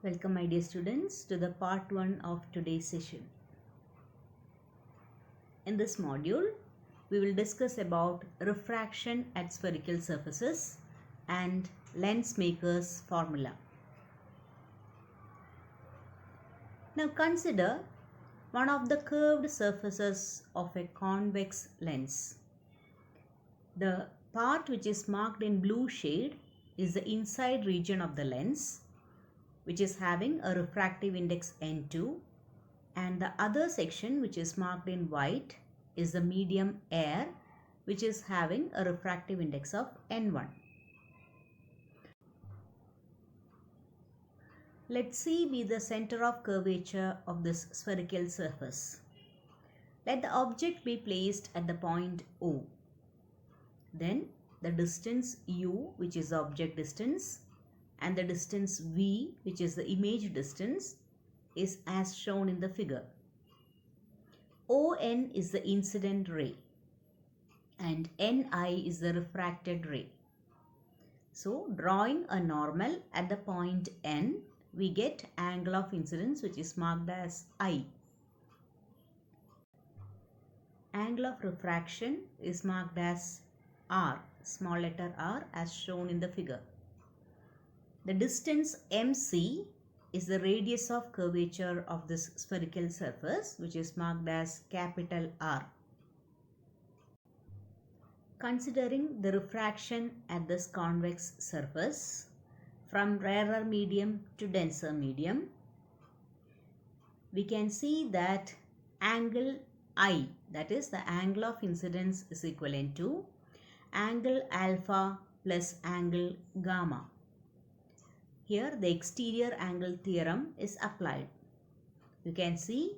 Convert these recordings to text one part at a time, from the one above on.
Welcome my dear students to the part 1 of today's session. In this module, we will discuss about refraction at spherical surfaces and lens maker's formula. Now consider one of the curved surfaces of a convex lens. The part which is marked in blue shade is the inside region of the lens, which is having a refractive index N2, and the other section which is marked in white is the medium air, which is having a refractive index of N1. Let C be the center of curvature of this spherical surface. Let the object be placed at the point O. Then the distance U, which is the object distance, and the distance V, which is the image distance, is as shown in the figure. ON is the incident ray and NI is the refracted ray. So drawing a normal at the point N, we get angle of incidence which is marked as I. Angle of refraction is marked as R, small letter R, as shown in the figure. The distance MC is the radius of curvature of this spherical surface, which is marked as capital R. Considering the refraction at this convex surface from rarer medium to denser medium, we can see that angle I, that is the angle of incidence, is equivalent to angle alpha plus angle gamma. Here the exterior angle theorem is applied. You can see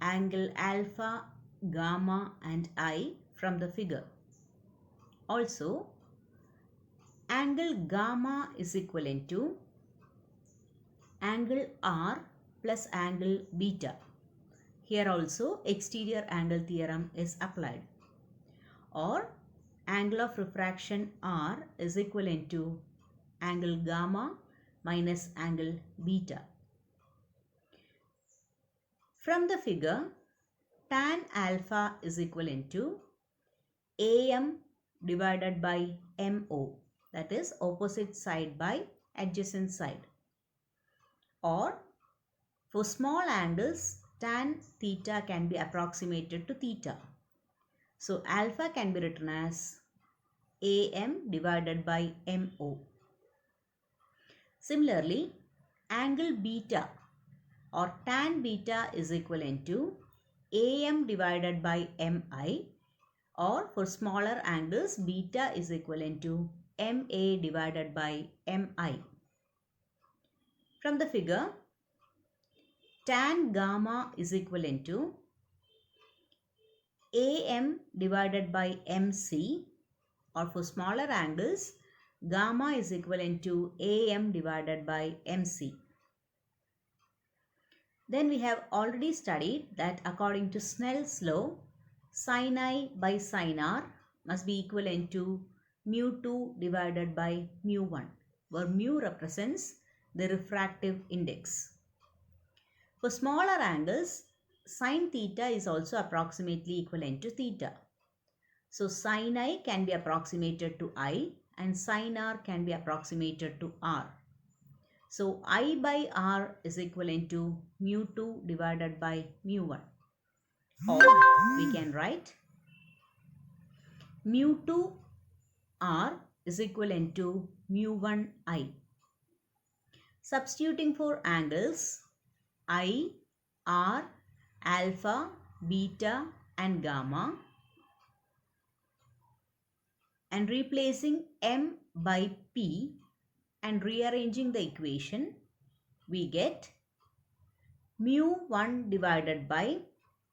angle alpha, gamma and I from the figure. Also, angle gamma is equivalent to angle R plus angle beta. Here also exterior angle theorem is applied. Or angle of refraction R is equivalent to angle gamma minus angle beta. From the figure, tan alpha is equivalent to AM divided by MO, that is opposite side by adjacent side. Or for small angles, tan theta can be approximated to theta. So alpha can be written as AM divided by MO. Similarly, angle beta or tan beta is equivalent to AM divided by MI, or for smaller angles, beta is equivalent to MA divided by MI. From the figure, tan gamma is equivalent to AM divided by MC, or for smaller angles, gamma is equivalent to AM divided by MC. Then we have already studied that according to Snell's law, sin I by sin R must be equivalent to mu2 divided by mu1, where mu represents the refractive index. For smaller angles, sin theta is also approximately equivalent to theta. So sin I can be approximated to I and sin R can be approximated to R. So I by R is equivalent to mu2 divided by mu1. Or we can write mu2 R is equivalent to mu1 I. Substituting for angles I, R, alpha, beta and gamma, and replacing M by P and rearranging the equation, we get mu1 divided by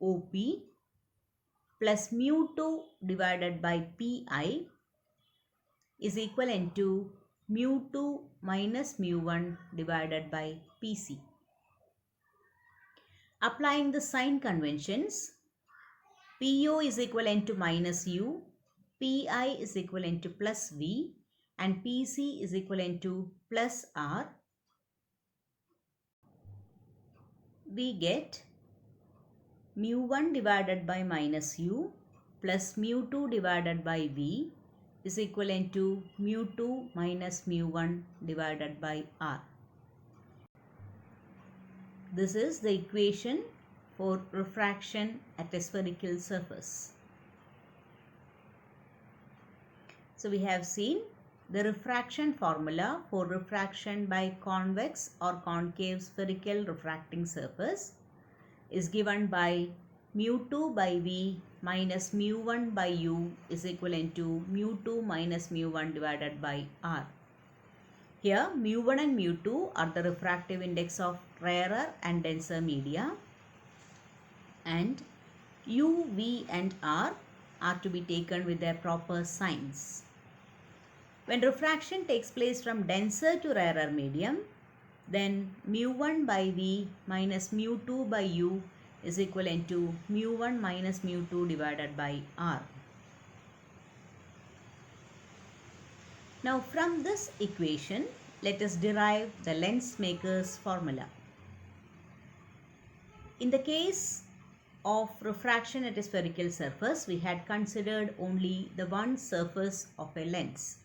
OP plus mu2 divided by PI is equivalent to mu2 minus mu1 divided by PC. Applying the sign conventions, PO is equivalent to minus U, PI is equivalent to plus V and PC is equivalent to plus R. we get mu1 divided by minus u plus mu2 divided by v is equivalent to mu2 minus mu1 divided by r. This is the equation for refraction at a spherical surface. So we have seen the refraction formula for refraction by convex or concave spherical refracting surface is given by mu2 by v minus mu1 by u is equivalent to mu2 minus mu1 divided by r. Here mu1 and mu2 are the refractive index of rarer and denser media, and u, v and r are to be taken with their proper signs. When refraction takes place from denser to rarer medium, then mu1 by v minus mu2 by u is equivalent to mu1 minus mu2 divided by r. Now from this equation, let us derive the lens maker's formula. In the case of refraction at a spherical surface, we had considered only the one surface of a lens.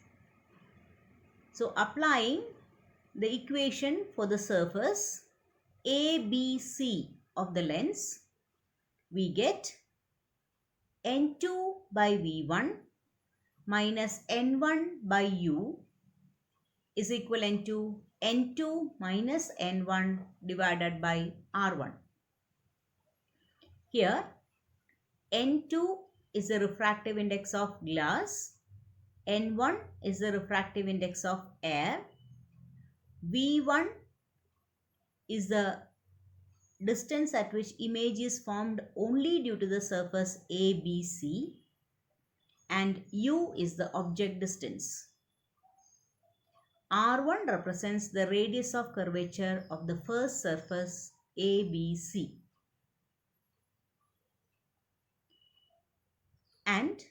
So applying the equation for the surface ABC of the lens, we get N2 by V1 minus N1 by U is equivalent to N2 minus N1 divided by R1. Here N2 is the refractive index of glass, N1 is the refractive index of air, V1 is the distance at which image is formed only due to the surface ABC, and U is the object distance. R1 represents the radius of curvature of the first surface ABC. And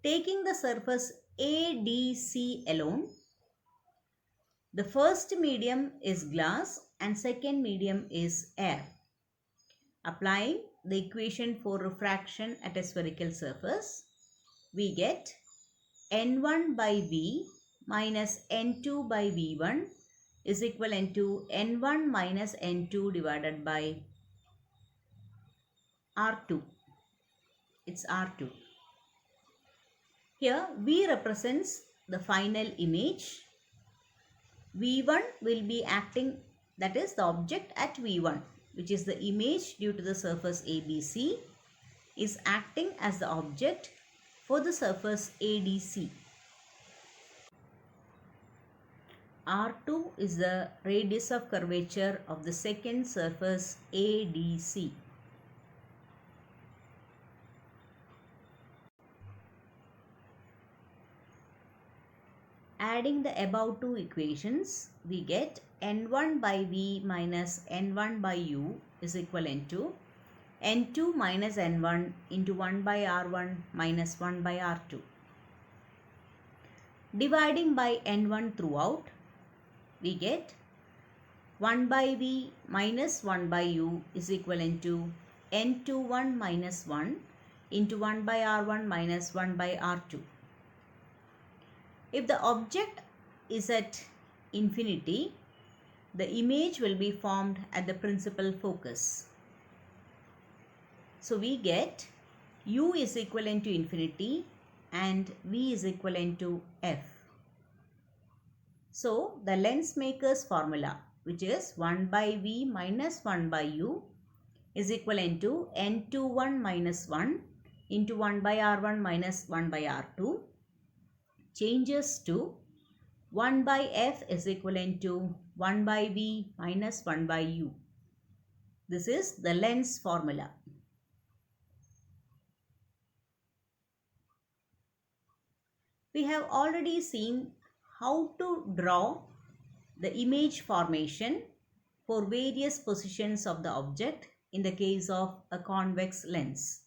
taking the surface ADC alone, the first medium is glass and second medium is air. Applying the equation for refraction at a spherical surface, we get N1 by V minus N2 by V1 is equivalent to N1 minus N2 divided by R2. It's R2. Here V represents the final image. V1 will be acting, that is the object at V1, which is the image due to the surface ABC, is acting as the object for the surface ADC. R2 is the radius of curvature of the second surface ADC. Adding the above two equations, we get N1 by V minus N1 by U is equivalent to N2 minus N1 into 1 by R1 minus 1 by R2. Dividing by N1 throughout, we get 1 by V minus 1 by U is equivalent to N21 minus 1 into 1 by R1 minus 1 by R2. If the object is at infinity, the image will be formed at the principal focus. So we get U is equivalent to infinity and V is equivalent to F. So the lens maker's formula, which is 1 by V minus 1 by U, is equivalent to N21 minus 1 into 1 by R1 minus 1 by R2, changes to 1 by F is equivalent to 1 by V minus 1 by U. This is the lens formula. We have already seen how to draw the image formation for various positions of the object in the case of a convex lens.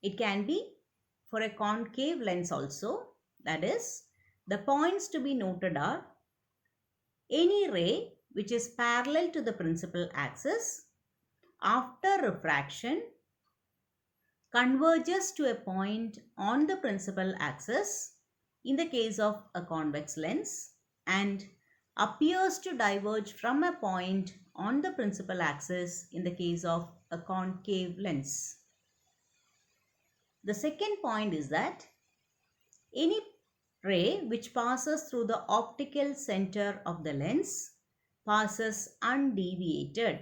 It can be for a concave lens also. That is, the points to be noted are any ray which is parallel to the principal axis after refraction converges to a point on the principal axis in the case of a convex lens and appears to diverge from a point on the principal axis in the case of a concave lens. The second point is that any ray which passes through the optical center of the lens passes undeviated.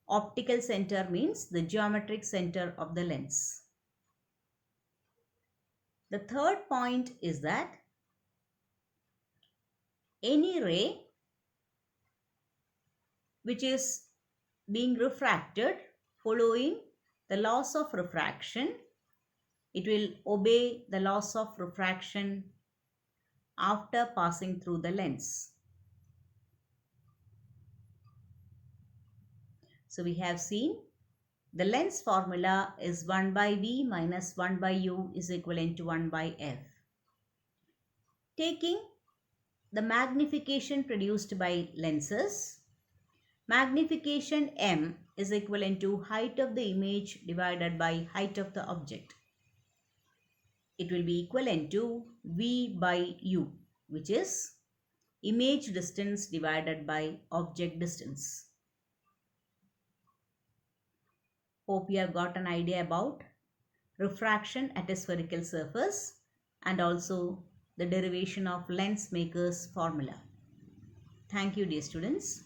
Optical center means the geometric center of the lens. The third point is that any ray which is being refracted following the laws of refraction, it will obey the laws of refraction after passing through the lens. So we have seen the lens formula is 1 by V minus 1 by U is equivalent to 1 by F. Taking the magnification produced by lenses, magnification M is equivalent to height of the image divided by height of the object. It will be equivalent to V by U, which is image distance divided by object distance. Hope you have got an idea about refraction at a spherical surface and also the derivation of lens maker's formula. Thank you, dear students.